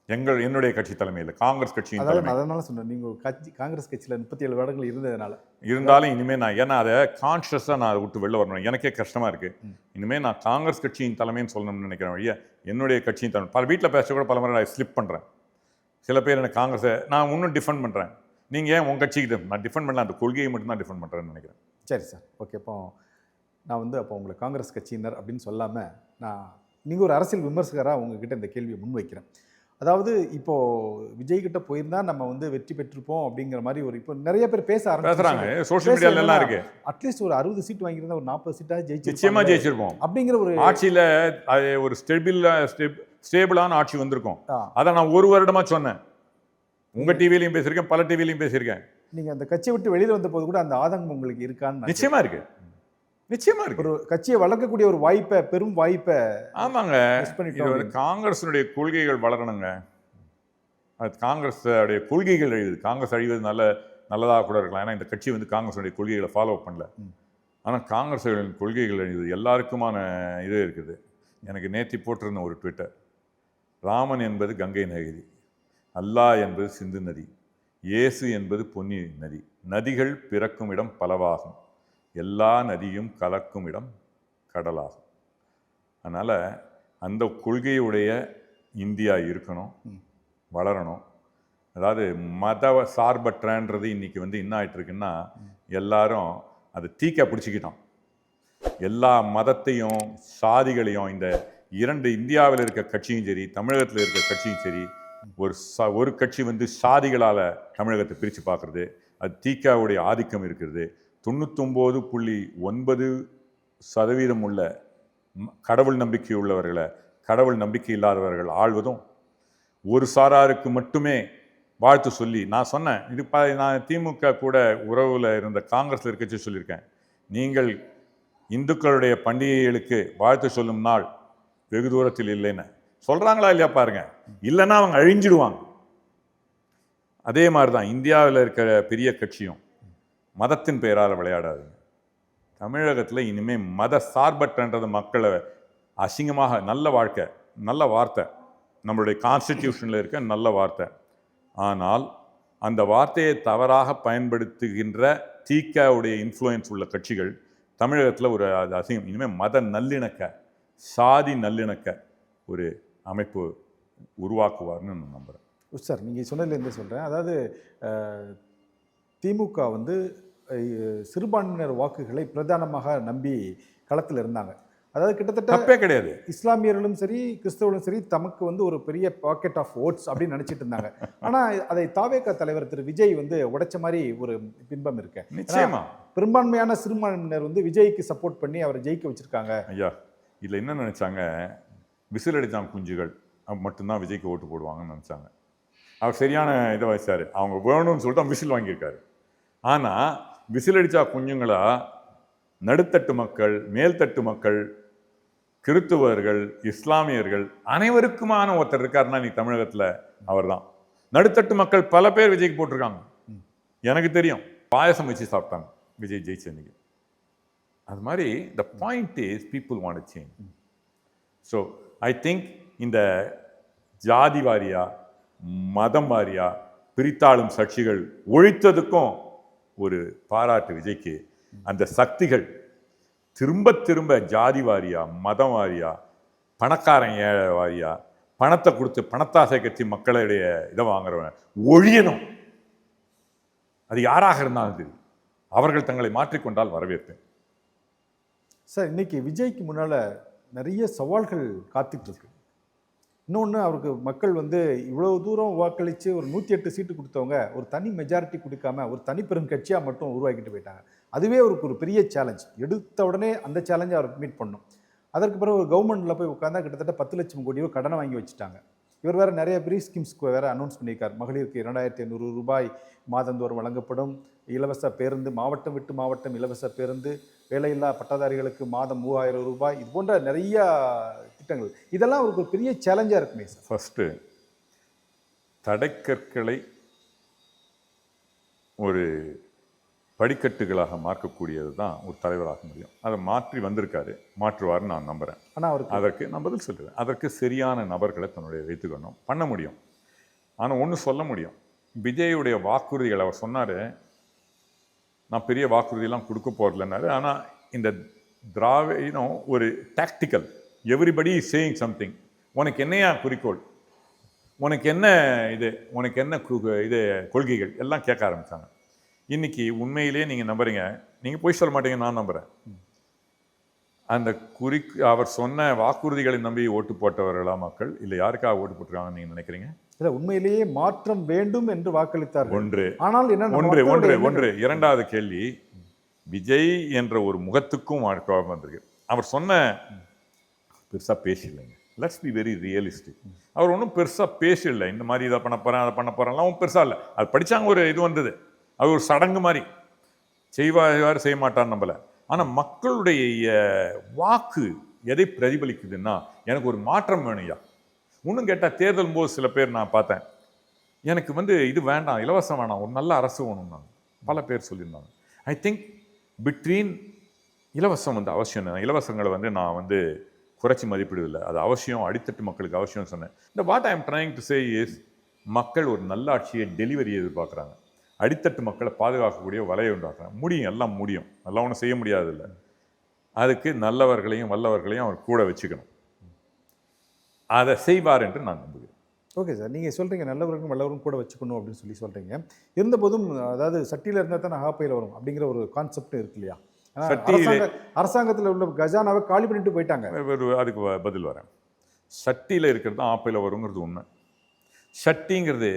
என்னுடைய கட்சி தலைமையில் காங்கிரஸ் கட்சியின் தலைமை.
அதனால சொன்னேன், நீங்கள் காங்கிரஸ் கட்சியில் 37 வருடங்கள் இருந்ததுனால.
இருந்தாலும் இனிமேல் நான், ஏன்னா அதை கான்ஷியஸாக நான் அதை விட்டு வெளில வரணும். எனக்கே கஷ்டமாக இருக்குது. இனிமேல் நான் காங்கிரஸ் கட்சியின் தலைமைன்னு சொல்லணும்னு நினைக்கிறேன் வழியா என்னுடைய கட்சியின் தலைமை. பல வீட்டில் பேச கூட பல முறை நான் ஸ்லிப் பண்ணுறேன். சில பேர் எனக்கு காங்கிரஸை நான் இன்னும் டிஃபெண்ட் பண்ணுறேன். நீங்கள் ஏன் உங்கள் கட்சிக்கு நான் டிஃபெண்ட் பண்ணல, அந்த கொள்கையை மட்டும்தான் டிஃபெண்ட் பண்ணுறேன்னு நினைக்கிறேன்.
சரி சார், ஓகே. அப்போ நான் வந்து உங்களை காங்கிரஸ் கட்சியினர் அப்படின்னு சொல்லாமல், நீங்கள் ஒரு அரசியல் விமர்சகராக உங்ககிட்ட இந்த கேள்வியை முன்வைக்கிறேன். அதாவது இப்போது விஜய் கிட்ட போயிருந்தா நம்ம வந்து வெற்றி பெற்றிருப்போம் அப்படிங்கிற மாதிரி ஒரு, இப்போ நிறைய பேர் பேச ஆரம்பிச்சாங்க.
சோஷியல் மீடியால எல்லாம் இருக்கு.
அட்லீஸ்ட் ஒரு 60 சீட் வாங்கியிருந்தா ஒரு 40 சீட்டாக
நிச்சயமா ஜெயிச்சிருப்போம்
அப்படிங்கிற ஒரு
ஆட்சியில் ஒரு ஸ்டேபிளான ஆட்சி வந்திருக்கும். அதை நான் ஒரு வருடமா சொன்னேன். உங்க டிவிலையும் பேசியிருக்கேன், பல டிவிலையும் பேசியிருக்கேன்.
நீங்க அந்த கட்சியை விட்டு வெளியில் வந்த போது கூட அந்த ஆதங்கம் உங்களுக்கு இருக்கான்னு?
நிச்சயமா இருக்கு, நிச்சயமா இருக்கு.
ஒரு கட்சியை வளர்க்கக்கூடிய ஒரு வாய்ப்பை, பெரும் வாய்ப்பை.
ஆமாங்க, காங்கிரஸினுடைய கொள்கைகள் வளரணுங்க. அது காங்கிரஸுடைய கொள்கைகள் அழிவுது. காங்கிரஸ் அழிவது நல்லதாக கூட இருக்கலாம். ஏன்னா இந்த கட்சி வந்து காங்கிரஸுடைய கொள்கைகளை ஃபாலோ பண்ணல. ஆனால் காங்கிரஸுகளின் கொள்கைகள் அழிவுது. எல்லாருக்குமான இது இருக்குது. எனக்கு நேற்று போட்டிருந்த ஒரு ட்விட்டர், ராமன் என்பது கங்கை நதி, அல்லாஹ் என்பது சிந்து நதி, இயேசு என்பது பொன்னி நதி, நதிகள் பிறக்கும் இடம் பலவாகும், எல்லா நதியும் கலக்கும் இடம் கடலாகும். அதனால் அந்த கொள்கையுடைய இந்தியா இருக்கணும், வளரணும். அதாவது மத சார்பற்றன்றது இன்றைக்கி வந்து என்ன ஆகிட்டு இருக்குன்னா, எல்லாரும் அதை தீக்க பிடிச்சிக்கிட்டோம். எல்லா மதத்தையும் சாதிகளையும், இந்த இரண்டு இந்தியாவில் இருக்க கட்சியும் சரி, தமிழகத்தில் இருக்க கட்சியும் சரி, ஒரு கட்சி வந்து சாதிகளால் தமிழகத்தை பிரித்து பார்க்குறது, அது தீக்காவுடைய ஆதிக்கம் இருக்கிறது. 99.9% உள்ள கடவுள் நம்பிக்கை உள்ளவர்களை கடவுள் நம்பிக்கை இல்லாதவர்கள் ஆள்வதும், ஒரு சாராருக்கு மட்டுமே வாழ்த்து சொல்லி, நான் சொன்னேன் இது நான் திமுக கூட உறவில் இருந்த காங்கிரஸில் இருக்கச்சு சொல்லியிருக்கேன், நீங்கள் இந்துக்களுடைய பண்டிகைகளுக்கு வாழ்த்து சொல்லும் நாள் வெகு தூரத்தில் இல்லைன்னு சொல்கிறாங்களா இல்லையா பாருங்க. இல்லைன்னா அவங்க அழிஞ்சிடுவாங்க. அதே மாதிரி தான் இந்தியாவில் இருக்கிற பெரிய கட்சியும் மதத்தின் பெயரால் விளையாடாதுங்க. தமிழகத்தில் இனிமேல் மத சார்பற்றன்றது மக்களை அசிங்கமாக, நல்ல வாழ்க்கை, நல்ல வார்த்தை, நம்மளுடைய கான்ஸ்டிடியூஷனில் இருக்க நல்ல வார்த்தை. ஆனால் அந்த வார்த்தையை தவறாக பயன்படுத்துகின்ற தீக்காவுடைய இன்ஃப்ளூயன்ஸ் உள்ள கட்சிகள் தமிழகத்தில் ஒரு அசிங்கம். இனிமேல் மத நல்லிணக்க, சாதி நல்லிணக்க ஒரு அமைப்பு உருவாக்குவார்னு நான் நம்புகிறேன்.
சார், நீங்கள் சொன்னதுலேருந்து சொல்கிறேன். அதாவது திமுக வந்து சிறுபான்மையினர் வாக்குகளை பிரதானமாக நம்பி களத்தில் இருந்தாங்க. அதாவது கிட்டத்தட்ட
தப்பே கிடையாது.
இஸ்லாமியர்களும் சரி கிறிஸ்தவர்களும் சரி தமக்கு வந்து ஒரு பெரிய பாக்கெட் ஆஃப் ஓட்ஸ் அப்படின்னு நினச்சிட்டு இருந்தாங்க. ஆனால் அதை தாவேகா தலைவர் திரு விஜய் வந்து உடைச்ச மாதிரி ஒரு பின்பம் இருக்கு.
நிச்சயமா
பெரும்பான்மையான சிறுபான்மையினர் வந்து விஜய்க்கு சப்போர்ட் பண்ணி அவரை ஜெயிக்க வச்சிருக்காங்க.
ஐயா, இதில் என்ன நினைச்சாங்க, விசில் அடித்தான் குஞ்சுகள் மட்டும்தான் விஜய்க்கு ஓட்டு போடுவாங்கன்னு நினச்சாங்க. அவர் சரியான இதை வச்சார். அவங்க வேணும்னு சொல்லிட்டு அவன் விசில் வாங்கியிருக்காரு. ஆனால் விசில் அடித்தா குஞ்சுங்களா நடுத்தட்டு மக்கள், மேல்தட்டு மக்கள், கிறித்துவர்கள், இஸ்லாமியர்கள் அனைவருக்குமான ஒருத்தர் இருக்காருன்னா நீ தமிழகத்தில் அவர் தான். நடுத்தட்டு மக்கள் பல பேர் விஜய்க்கு போட்டிருக்காங்க. எனக்கு தெரியும், பாயசம் வச்சு சாப்பிட்டாங்க விஜய் ஜெயிச்சன்னைக்கு. அது மாதிரி the point is people want to change. So I think இந்த ஜாதி வாரியா மதம் வாரியா பிரித்தாளும் கட்சிகள் ஒழித்ததுக்கும் ஒரு பாராட்டு விஜய்க்கு. அந்த சக்திகள் திரும்ப திரும்ப ஜாதி வாரியா மதம் வாரியா பணக்காரன் ஏழை வாரியா பணத்தை கொடுத்து பணத்தாசை கட்சி மக்களுடைய இதை வாங்குறவன் ஒழியணும். அது யாராக இருந்தாலும் சரி, அவர்கள் தங்களை மாற்றிக்கொண்டால் வரவேற்பேன்.
சார், இன்னைக்கு விஜய்க்கு முன்னால் நிறைய சவால்கள் காத்துட்டு இருக்கு. இன்னொன்று, அவருக்கு மக்கள் வந்து இவ்வளோ தூரம் வாக்களித்து ஒரு 108 சீட்டு கொடுத்தவங்க ஒரு தனி மெஜாரிட்டி கொடுக்காம ஒரு தனி பெரும் கட்சியாக மட்டும் உருவாக்கிட்டு போயிட்டாங்க. அதுவே அவருக்கு ஒரு பெரிய சேலஞ்ச். எடுத்த உடனே அந்த சேலஞ்சை அவர் மீட் பண்ணும். அதற்கு பிறகு ஒரு கவர்மெண்ட்டில் போய் உட்காந்தா கிட்டத்தட்ட 10 லட்சம் கோடி ரூபாய் கடனை வாங்கி வச்சுட்டாங்க. இவர் வேறு நிறைய பெரிய ஸ்கீம்ஸ்க்கு வேறு அனௌன்ஸ் பண்ணியிருக்கார். மகளிருக்கு 2500 ரூபாய் மாதந்தோறும் வழங்கப்படும். இலவச பேருந்து, மாவட்டம் விட்டு மாவட்டம் இலவச பேருந்து, வேலையில்லா பட்டதாரிகளுக்கு மாதம் 3000 ரூபாய், இது போன்ற நிறைய திட்டங்கள். இதெல்லாம் அவருக்கு ஒரு பெரிய சேலஞ்சாக இருக்குமே சார்.
ஃபஸ்ட்டு தடைக்கற்களை ஒரு படிக்கட்டுகளாக மாற்றக்கூடியது தான் ஒரு தலைவராக முடியும். அதை மாற்றி வந்திருக்காரு, மாற்றுவார்னு நான் நம்புகிறேன்.
ஆனால்
அதற்கு நான் பதில் சொல்லுவேன். அதற்கு சரியான நபர்களை தன்னுடைய வைத்துக்கணும், பண்ண முடியும். ஆனால் ஒன்று சொல்ல முடியும், விஜயுடைய வாக்குறுதிகள் அவர் சொன்னார், நான் பெரிய வாக்குறுதியெல்லாம் கொடுக்க போகிறதில்லன்னாரு. ஆனால் இந்த திராவிடம் ஒரு tactical, everybody is saying something. உனக்கு என்னையா குறிக்கோள், உனக்கு என்ன இது, உனக்கு என்ன இது கொள்கைகள் எல்லாம் கேட்க ஆரம்பித்தாங்க. இன்னைக்கு உண்மையிலே நீங்கள் நம்புறீங்க, நீங்கள் போய் சொல்ல மாட்டீங்க, நான் நம்புகிறேன். அந்த அவர் சொன்ன வாக்குறுதிகளை நம்பி ஓட்டு போட்டவர்களா மக்கள், இல்லை யாருக்காக ஓட்டு போட்டிருக்காங்கன்னு நீங்கள் நினைக்கிறீங்க?
இல்லை, உண்மையிலேயே மாற்றம் வேண்டும் என்று வாக்களித்தார்கள்.
ஒன்று.
ஆனால் என்ன
ஒன்று ஒன்று ஒன்று இரண்டாவது கேள்வி, விஜய் என்ற ஒரு முகத்துக்கும் கோபம் வந்திருக்கு. அவர் சொன்ன பெருசாக பேசலைங்க. Let's be very realistic. அவர் ஒன்றும் பெருசாக பேசலை. இந்த மாதிரி இதை பண்ண போகிறேன், அதை பண்ண போகிறேன்லாம் பெருசாக இல்லை. அது படித்தாங்க, ஒரு இது வந்தது, அது ஒரு சடங்கு மாதிரி. செய்வார் செய்ய மாட்டார் நம்பலை. ஆனால் மக்களுடைய வாக்கு எதை பிரதிபலிக்குதுன்னா, எனக்கு ஒரு மாற்றம் வேணும்யா. இன்னும் கேட்டால் தேர்தல் போது சில பேர் நான் பார்த்தேன், எனக்கு இது வேண்டாம், இலவசம் வேணாம், ஒரு நல்ல அரசு வேணும்னாங்க. பல பேர் சொல்லியிருந்தாங்க. ஐ திங்க் பிட்வீன் இலவசம் அவசியம். இலவசங்களை நான் குறைச்சி மதிப்பிடுவதில்லை, அது அவசியம், அடித்தட்டு மக்களுக்கு அவசியம் சொன்னேன். இந்த what I am trying to say is, மக்கள் ஒரு நல்ல ஆட்சியை டெலிவரி எதிர்பார்க்குறாங்க. அடித்தட்டு மக்களை பாதுகாக்கக்கூடிய வலையை உண்டாக்குறாங்க. முடியும், எல்லாம் முடியும், எல்லாம் ஒன்றும் செய்ய முடியாதில்லை. அதுக்கு நல்லவர்களையும் வல்லவர்களையும் அவர் கூட வச்சுக்கணும். அதை செய்வார் என்று நான் நம்புகிறேன்.
ஓகே சார், நீங்கள் சொல்கிறீங்க நல்லவர்களும் வல்லவரும் கூட வச்சுக்கணும் அப்படின்னு சொல்கிறீங்க. இருந்தபோதும் அதாவது சட்டியில் இருந்தால் தான் ஹாப்பையில் வரும் அப்படிங்கிற ஒரு கான்செப்ட் இருக்கு இல்லையா? அரசாங்கத்தில் உள்ள கஜானாவை காலி பண்ணிட்டு போயிட்டாங்க.
அதுக்கு பதில் வரேன். சட்டியில் இருக்கிறது தான் ஆப்பையில் வருங்கிறது உண்மை. சட்டிங்கிறது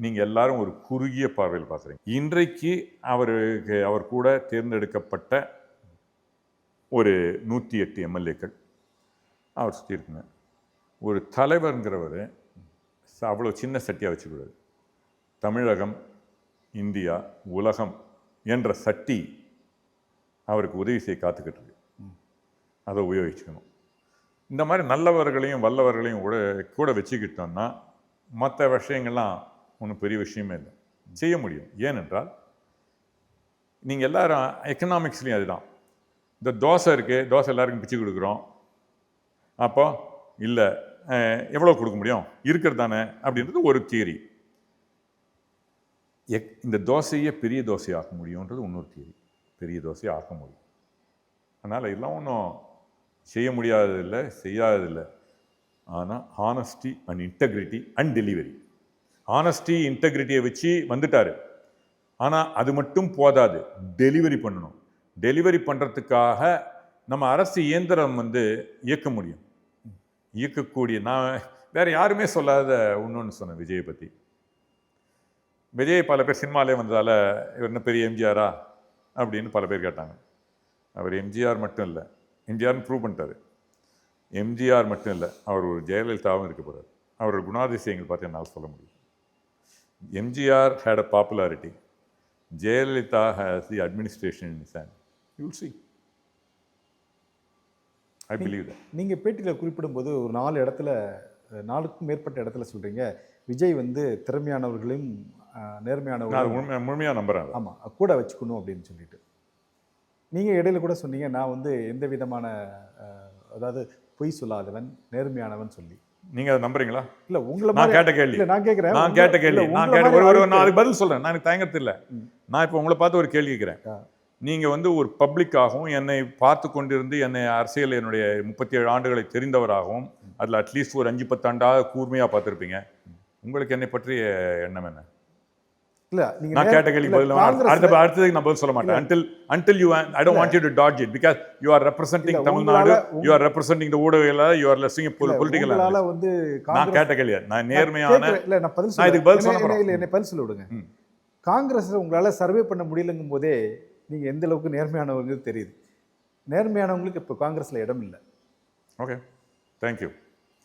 நீங்கள் எல்லாரும் ஒரு குறுகிய பார்வையில் பார்க்குறீங்க. இன்றைக்கு அவர் கூட தேர்ந்தெடுக்கப்பட்ட ஒரு 108 எம்எல்ஏக்கள் அவர் சுற்றி இருக்குங்க. ஒரு தலைவருங்கிறவர் அவ்வளோ சின்ன சட்டியாக வச்சுக்கூடாது. தமிழகம், இந்தியா, உலகம் என்ற சட்டி அவருக்கு உதவி செய்ய காத்துக்கிட்டு இருக்கு. அதை உபயோகிச்சுக்கணும். இந்த மாதிரி நல்லவர்களையும் வல்லவர்களையும் கூட வச்சுக்கிட்டோம்னா மற்ற விஷயங்கள்லாம் ஒன்றும் பெரிய விஷயமே இல்லை. செய்ய முடியும். ஏனென்றால் நீங்கள் எல்லாரும் எக்கனாமிக்ஸ்லேயும் அதுதான். இந்த தோசை இருக்குது, தோசை எல்லாருக்கும் பிச்சு கொடுக்குறோம். அப்போ இல்லை எவ்வளோ கொடுக்க முடியும், இருக்கிறது தானே அப்படின்றது ஒரு தியரி. இந்த தோசையே பெரிய தோசையை ஆக்க முடியுன்றது இன்னொரு தியரி. பெரிய தோசையை ஆக்க முடியும். அதனால் எல்லாம் ஒன்றும் செய்ய முடியாததில்லை, செய்யாததில்லை. ஆனால் honesty and integrity and delivery. Honesty இன்டெகிரிட்டியை வச்சு வந்துட்டார். ஆனால் அது மட்டும் போதாது, டெலிவரி பண்ணணும். டெலிவரி பண்ணுறதுக்காக நம்ம அரசு இயந்திரம் இயக்க முடியும். இயக்கக்கூடிய நான் வேறு யாருமே சொல்லாத இன்னொன்று சொன்னேன் விஜயை பற்றி. விஜய் பல பேர் சினிமாலே வந்ததால் இவர் என்ன பெரிய எம்ஜிஆரா அப்படின்னு பல பேர் கேட்டாங்க. அவர் எம்ஜிஆர் மட்டும் இல்லை, எம்ஜிஆர்னு ப்ரூவ் பண்ணிட்டார். எம்ஜிஆர் மட்டும் இல்லை, அவர் ஒரு ஜெயலலிதாவும் இருக்க போகிறார். அவரோட குணாதிசயங்கள் பார்த்து என்னால் சொல்ல முடியும். MGR had a popularity. Jayalalitha has the administration in his hand. You will see. I believe that.
நீங்கள் பேட்டியில் குறிப்பிடும்போது ஒரு 4க்கும் மேற்பட்ட இடத்துல சொல்கிறீங்க விஜய் திறமையானவர்களையும் நேர்மையானவர்களும்
நான் முழுமையாக நம்புகிறேன்.
ஆமாம் கூட வச்சுக்கணும் அப்படின்னு சொல்லிட்டு நீங்கள் இடையில கூட சொன்னீங்க, நான் எந்த விதமான அதாவது பொய் சொல்லாதவன், நேர்மையானவன் சொல்லி.
நீங்க அதை நம்புறீங்களா?
இல்ல உங்களை
நான் கேட்ட கேள்வி.
இல்ல நான் கேக்குறேன்.
நான் கேட்ட கேள்வி. நான் அதுக்கு பதில் சொல்றேன். நான் எனக்கு தயங்கறது இல்ல. நான் இப்போ உங்களை பார்த்து ஒரு கேள்வி கேட்கிறேன். நீங்க ஒரு பப்ளிக்காகவும் என்னை பார்த்து கொண்டிருந்து என்னை அரசியல் என்னுடைய 37 ஆண்டுகளை தெரிந்தவராகவும் அதுல அட்லீஸ்ட் ஒரு 5-10 ஆண்டாக கூர்மையா பார்த்துருப்பீங்க. உங்களுக்கு என்னை பற்றிய எண்ணம் என்ன?
இல்ல
நான் கேட்ட கேள்விக்கு பதில் அடுத்ததுக்கு நான் பதில் சொல்ல மாட்டேன். until you I don't want you to dodge it because you are representing Tamil Nadu, you are representing the ஊடகங்கள, you are listening political. நான் கேட்ட கேள்வி நான் நேர்மையான
இல்ல நான் பதில்
சொல்ல இதுக்கு பதில் சொல்ல போறேன்.
இல்ல என்ன பதில் சொல்ல விடுங்க. காங்கிரஸ்ல உங்களால சர்வே பண்ண முடியலங்கும் போதே நீங்க எந்த அளவுக்கு நேர்மையானவங்க தெரியுது. நேர்மையானவங்களுக்கு இப்ப காங்கிரஸ்ல இடம் இல்லை.
Okay, thank you.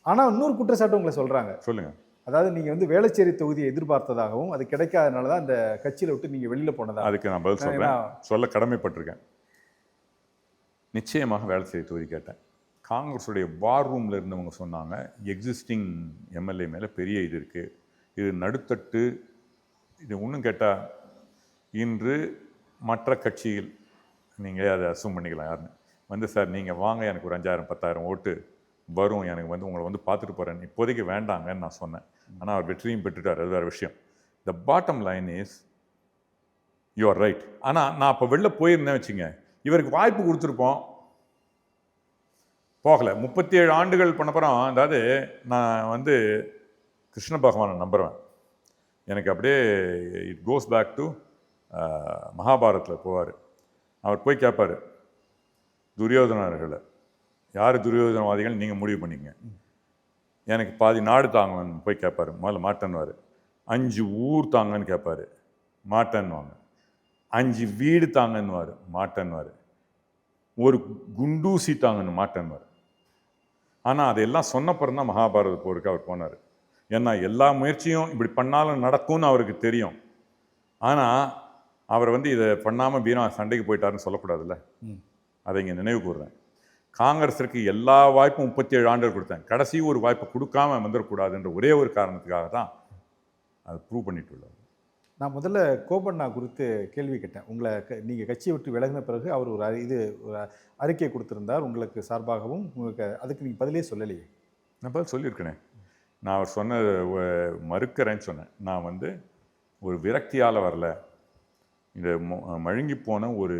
ஆனா இன்னொரு குற்றச்சாட்டு உங்களை சொல்றாங்க.
சொல்லுங்க.
அதாவது நீங்க வேளச்சேரி தொகுதியை எதிர்பார்த்ததாகவும் அது கிடைக்காதனால தான் அந்த கட்சியில விட்டு நீங்க வெளியில போனதா.
அதுக்கு நான் பதில் சொல்றேன், சொல்ல கடமைப்பட்டிருக்கேன். நிச்சயமாக வேளச்சேரி தொகுதி கேட்டேன். காங்கிரஸுடைய வார் ரூம்ல இருந்தவங்க சொன்னாங்க எக்ஸிஸ்டிங் எம்எல்ஏ மேல பெரிய இது இருக்கு, இது நடுத்தட்டு, இது ஒன்றும் கேட்டால் இன்று மற்ற கட்சியில் நீங்கள் அதை அசூம் பண்ணிக்கலாம். யாருன்னு சார் நீங்கள் வாங்க, எனக்கு ஒரு 5000-10,000 ஓட்டு வரும், எனக்கு உங்களை பார்த்துட்டு போகிறேன், இப்போதைக்கு வேண்டாங்கன்னு நான் சொன்னேன். ஆனால் அவர் வெற்றியும் பெற்றுட்டார், அது வேறு விஷயம். The bottom line is you are right. ஆனால் நான் அப்போ வெளில போயிருந்தேன் வச்சுங்க, இவருக்கு வாய்ப்பு கொடுத்துருப்போம், போகலை. 37 ஆண்டுகள் பண்ணப்புறம், அதாவது நான் கிருஷ்ண பகவானை நம்புகிறேன். எனக்கு அப்படியே இட் கோஸ் பேக் டு மகாபாரத்தில் போவார். அவர் போய் கேட்பார் துரியோதனர்களை, யார் துரியோதனவாதிகள் நீங்கள் முடிவு பண்ணிங்க, எனக்கு பாதி நாடு தாங்கன்னு போய் கேட்பார். முதல்ல மாட்டேன்னுவார். 5 ஊர் தாங்கன்னு கேட்பார், மாட்டேன்னுவாங்க. 5 வீடு தாங்கன்னுவார், மாட்டேன்னுவார். ஒரு குண்டூசி தாங்கன்னு மாட்டேன்னுவார். ஆனால் அதையெல்லாம் சொன்னப்புறம் தான் மகாபாரத போருக்கு அவர் போனார். ஏன்னா எல்லா முயற்சியும் இப்படி பண்ணாலும் நடக்கும்னு அவருக்கு தெரியும். ஆனால் அவர் இதை பண்ணாமல் வீணா சண்டைக்கு போயிட்டாருன்னு சொல்லக்கூடாதுல்ல. அதை இங்கே நினைவு கூறுறேன். காங்கிரஸிற்கு எல்லா வாய்ப்பும் 37 ஆண்டுகள் கொடுத்தேன், கடைசி ஒரு வாய்ப்பு கொடுக்காம வந்துடக்கூடாதுன்ற ஒரே ஒரு காரணத்துக்காக தான் அதை ப்ரூவ் பண்ணிட்டு உள்ளார்.
நான் முதல்ல கோபண்ணா குறித்து கேள்வி கேட்டேன். உங்களை நீங்கள் கட்சியை விட்டு விலகின பிறகு அவர் ஒரு அறிக்கை கொடுத்துருந்தார் உங்களுக்கு சார்பாகவும். உங்களுக்கு அதுக்கு நீங்கள் பதிலே சொல்லலையே.
நான் பதில் சொல்லியிருக்கேனே. நான் அவர் சொன்னது மறுக்கிறேன்னு சொன்னேன். நான் ஒரு விரக்தியால் வரல, இந்த மழுங்கி போன ஒரு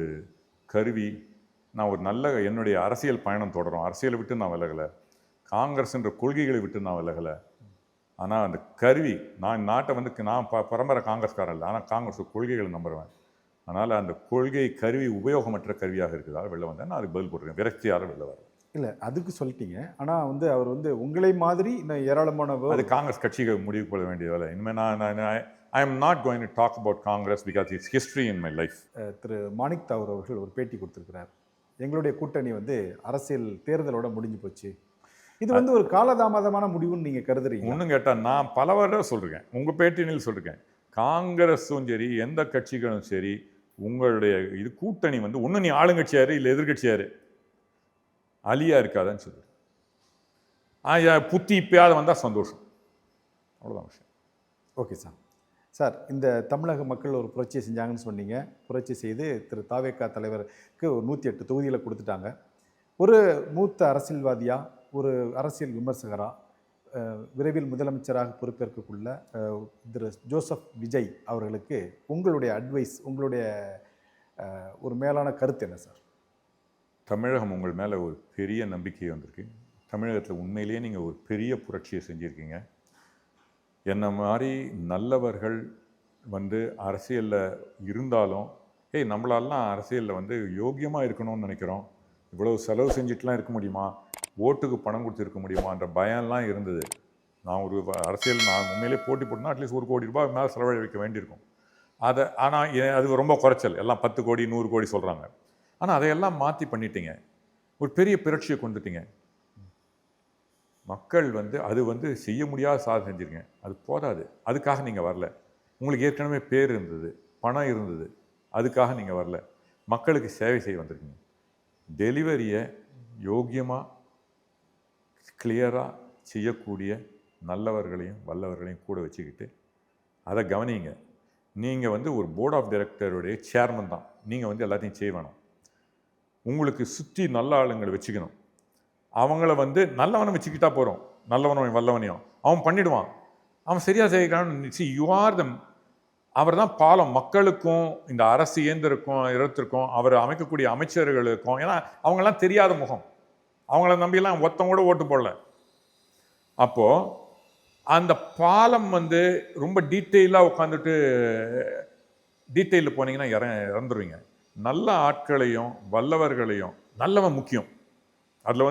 கருவி. நான் ஒரு நல்ல என்னுடைய அரசியல் பயணம் தொடரும், அரசியலை விட்டு நான் விலகலை, காங்கிரஸ்ன்ற கொள்கைகளை விட்டு நான் விலகலை. ஆனால் அந்த கருவி, நான் நாட்டை நான் பரம்பரை காங்கிரஸ்காரன் இல்லை, ஆனால் காங்கிரஸ் கொள்கைகளை நம்புறேன். அதனால் அந்த கொள்கை கருவி உபயோகமற்ற கருவியாக இருக்கிறதால வெளில வந்தேன். நான் அதுக்கு பதில் போட்டுருக்கேன், விரக்தியால் வெளில வரேன்.
இல்லை அதுக்கு சொல்லிட்டீங்க. ஆனால் அவர் உங்களை மாதிரி இன்னும் ஏராளமான
அது காங்கிரஸ் கட்சிகள் முடிவு கொள்ள வேண்டிய வேலை. இனிமேல் நான் I am not going to talk about Congress because it's history in my life.
திரு மாணிக் தாகூர் அவர்கள் ஒரு பேட்டி கொடுத்துருக்கிறார். எங்களுடைய கூட்டணி அரசியல் தேர்தலோட முடிஞ்சு போச்சு, இது ஒரு காலதாமதமான முடிவுன்னு நீங்கள் கருதுறீங்க?
ஒன்றும் கேட்டால் நான் பல வருடம் சொல்லியிருக்கேன், உங்கள் பேட்டினில் சொல்லியிருக்கேன், காங்கிரஸும் சரி எந்த கட்சிகளும் சரி உங்களுடைய இது கூட்டணி ஒன்று நீ ஆளுங்கட்சியாரு இல்லை எதிர்கட்சியாரு, அலியா இருக்காதான்னு சொல்லு. புத்தி இப்பயாவது வந்தால் சந்தோஷம், அவ்வளோதான் விஷயம்.
Okay sir. சார், இந்த தமிழக மக்கள் ஒரு புரட்சி செஞ்சாங்கன்னு சொன்னீங்க. புரட்சி செய்து திரு தாவேகா தலைவருக்கு ஒரு 108 தொகுதியில குடுத்துட்டாங்க. ஒரு மூத்த அரசியல்வாதியா, ஒரு அரசியல் விமர்சகரா, விரைவில் முதலமைச்சராக பொறுப்பேற்கக்குள்ள திரு ஜோசப் விஜய் அவர்களுக்கு உங்களுடைய அட்வைஸ், உங்களுடைய ஒரு மேலான கருத்து என்ன சார்?
தமிழகம் உங்கள் மேலே ஒரு பெரிய நம்பிக்கை வந்திருக்கு. தமிழகத்தில் உண்மையிலேயே நீங்கள் ஒரு பெரிய புரட்சியை செஞ்சுருக்கீங்க. என்ன மாதிரி நல்லவர்கள் அரசியலில் இருந்தாலும், நம்மளாலாம் அரசியலில் யோக்கியமாக இருக்கணும்னு நினைக்கிறோம், இவ்வளவு செலவு செஞ்சுட்டுலாம் இருக்க முடியுமா, ஓட்டுக்கு பணம் கொடுத்துருக்க முடியுமான்ற பயம்லாம் இருந்தது. நான் ஒரு அரசியல் நான் உண்மையிலே போட்டி போட்டேன்னா அட்லீஸ்ட் 1 கோடி ரூபாய் மேலே செலவழிக்க வேண்டியிருக்கும். ஆனால் அது ரொம்ப குறைச்சல். எல்லாம் 10 கோடி 100 கோடி சொல்கிறாங்க. ஆனால் அதையெல்லாம் மாற்றி பண்ணிட்டீங்க. ஒரு பெரிய புரட்சியை கொண்டுட்டீங்க. மக்கள் அது செய்ய முடியாத சாதனை செஞ்சுருங்க. அது போதாது. அதுக்காக நீங்கள் வரல. உங்களுக்கு ஏற்கனவே பேர் இருந்தது, பணம் இருந்தது, அதுக்காக நீங்கள் வரல. மக்களுக்கு சேவை செய்ய வந்திருக்கீங்க. டெலிவரியை யோக்கியமாக கிளியராக செய்யக்கூடிய நல்லவர்களையும் வல்லவர்களையும் கூட வச்சுக்கிட்டு அதை கவனிங்க. நீங்கள் ஒரு போர்ட் ஆஃப் டைரக்டருடைய சேர்மன் தான். நீங்கள் எல்லாத்தையும் செய்ய வேணும். உங்களுக்கு சுற்றி நல்ல ஆளுங்களை வச்சுக்கணும். அவங்கள நல்லவனை வச்சுக்கிட்டா போகிறோம். நல்லவனையும் வல்லவனையும் அவன் பண்ணிடுவான். அவன் சரியாக செய்யறான்னு யூ ஆர் தம். அவர் தான் பாலம் மக்களுக்கும் இந்த அரசு இயந்திருக்கும் இடத்திற்கும் அவர் அமைக்கக்கூடிய அமைச்சர்களுக்கும். ஏன்னா அவங்கெல்லாம் தெரியாத முகம். அவங்கள நம்பியெல்லாம் ஒருத்தவங்க கூட ஓட்டு போடல. அப்போது அந்த பாலம் ரொம்ப டீட்டெயிலாக உட்காந்துட்டு டீட்டெயிலில் போனீங்கன்னா இறந்துருவீங்க. நல்ல ஆட்களையும் வல்லவர்களையும், நல்லவன் முக்கியம், அதில்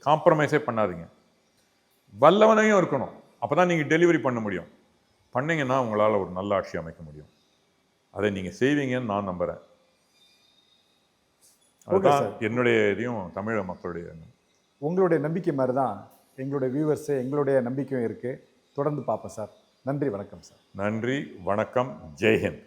காம்ப்ரமைஸே பண்ணாதீங்க. வல்லவனையும் இருக்கணும். அப்போ தான் நீங்கள் டெலிவரி பண்ண முடியும். பண்ணிங்கன்னா உங்களால் ஒரு நல்ல ஆட்சி அமைக்க முடியும். அதை நீங்கள் செய்வீங்கன்னு நான் நம்புகிறேன். அதுதான் என்னுடைய இதையும் தமிழக மக்களுடைய
உங்களுடைய நம்பிக்கை மாதிரி தான் எங்களுடைய வியூவர்ஸு, எங்களுடைய நம்பிக்கையும் இருக்குது. தொடர்ந்து பார்ப்போம் சார். நன்றி, வணக்கம் சார்.
நன்றி, வணக்கம், ஜெய்ஹிந்த்.